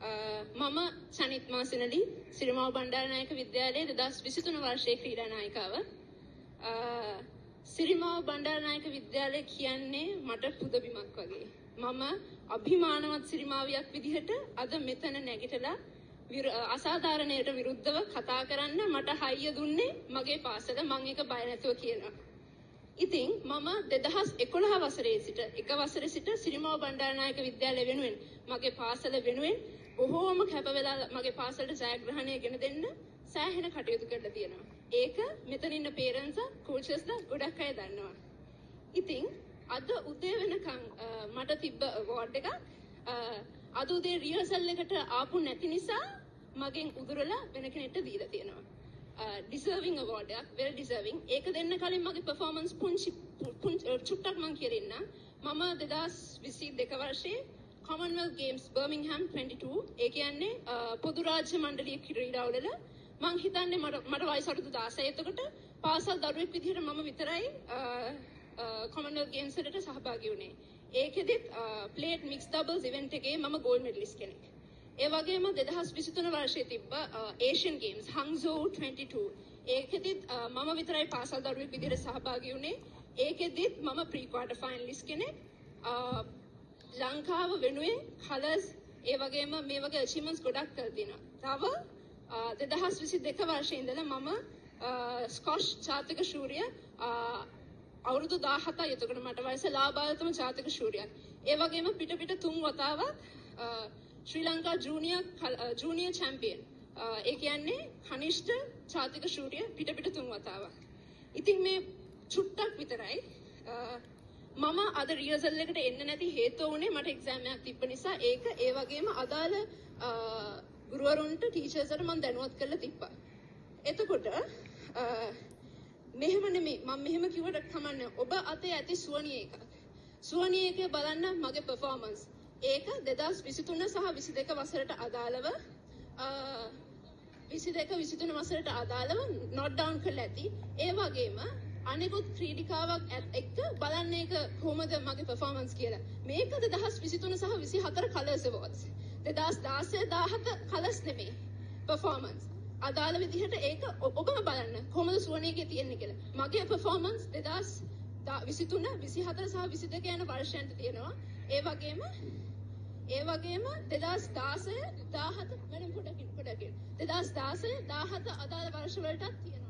මම සනිත් මාසිනලි සිරිමාව බණ්ඩාරනායක විද්‍යාලයේ 2023 වර්ෂයේ ක්‍රීඩා නායිකාව. සිරිමාව බණ්ඩාරනායක විද්‍යාලය කියන්නේ මට පුදබිමක් වගේ. මම අභිමානවත් සිරිමාවියක් විදිහට අද මෙතන නැගිටලා අසාධාරණයට විරුද්ධව කතා කරන්න මට හයිය දුන්නේ මගේ පාසල. මම ඒක බය නැතුව කියනවා. ඉතින් මම 2011 වසරේ සිට එක වසරේ සිට සිරිමාව බණ්ඩාරනායක විද්‍යාලය වෙනුවෙන් මගේ පාසල වෙනුවෙන් බොහෝම කැප වෙලා මගේ පාසලට ජයග්‍රහණය ගෙන දෙන්න සෑහෙන කටයුතු කරලා තියෙනවා. ඒක මෙතන ඉන්න පේරන්ට්ස් කෝචස්ලා ගොඩක් අය දන්නවා. ඉතින් අද උදේ වෙනකන් මට තිබ්බ අවෝඩ් එකක් අද උදේ රිහර්සල් එකට ආපු නැති නිසා මගෙන් උදුරලා වෙන කෙනෙක්ට දීලා තියෙනවා. ඩිසර්විං අවෝඩ් එකක්, very deserving. ඒක දෙන්න කලින් මගේ performance චුට්ටක් මම කියන්න. මම 2022 වර්ෂයේ Commonwealth Games Birmingham 22 ඒ කියන්නේ පොදු රාජ්‍ය මණ්ඩලීය ක්‍රීඩාවල මං හිතන්නේ මට වයස අවුරුදු 16. එතකොට පාසල් දරුවෙක් විදිහට මම විතරයි Commonwealth Games වලට සහභාගී වුණේ. ඒකෙදිත් plate mixed doubles event එකේ මම gold medalist කෙනෙක්. ඒ වගේම 2023 වර්ෂයේ තිබ්බ Asian Games Hangzhou 22 ඒකෙදිත් මම විතරයි පාසල් දරුවෙක් විදිහට සහභාගී වුණේ. ඒකෙදිත් මම pre quarter finalist කෙනෙක්. ලංකාව වෙනුවෙන් කලර්ස් ඒ වගේම මේ වගේ achievements ගොඩක් කරලා තිනවා. තව 2022 වර්ෂයේ ඉඳලා මම ස්කොෂ් ජාතික ශූරිය අවුරුදු 17යි. එතකොට මට වයස ලාභාලතම ජාතික ශූරියක්. ඒ වගේම පිට තුන් වතාවක් ශ්‍රී ලංකා ජූනියර් චැම්පියන්. ඒ කියන්නේ කනිෂ්ඨ ජාතික ශූරිය පිට තුන් වතාවක්. ඉතින් මේ චුට්ටක් විතරයි මම අද රිහර්සල් එකට එන්න නැති හේතුව උනේ මට එක්සෑම් එකක් තිබ්බ නිසා. ඒක ඒ වගේම අදාළ ගුරුවරුන්ට ටීචර්ස්ලට මම දැනුවත් කරලා තිබ්බා. එතකොට මෙහෙම නෙමෙයි මම මෙහෙම කිව්වට කමන්නේ. ඔබ අතේ ඇති සුවනිය එකක්. සුවනිය එකේ බලන්න මගේ performance. ඒක 2023 සහ 22 වසරට අදාළව 22-23 වසරට අදාළව note down කරලා ඇති. ඒ වගේම අනෙකුත් ක්‍රීඩිකාවක් එක්ක බලන්න ඒක කොහොමද මගේ performance කියලා. මේක 2023 සහ 24 colours awards. 2016 17 colours නෙමෙයි performance. අදාළ විදිහට ඒක ඔබම බලන්න කොහොමද සුවනියකේ තියෙන්නේ කියලා. මගේ performance 2023 24 සහ 22 යන වර්ෂයන්ට තියෙනවා. ඒ වගේම 2016 17 මම පොඩකින් 2016 17 අදාළ වර්ෂ වලටත් තියෙනවා.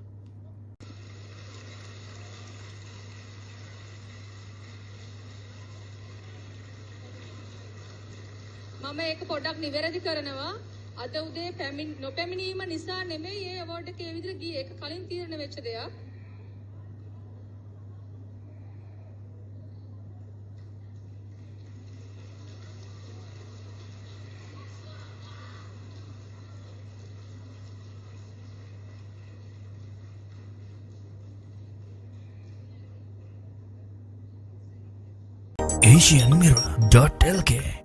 මම ඒක පොඩ්ඩක් නිවැරදි කරනවා. අද උදේ නොපැමිණීම නිසා නෙමෙයි මේ අවෝඩ් එක ඒ විදිහට ගියේ. ඒක කලින් තීරණය වෙච්ච දෙයක්. AsianMirror.lk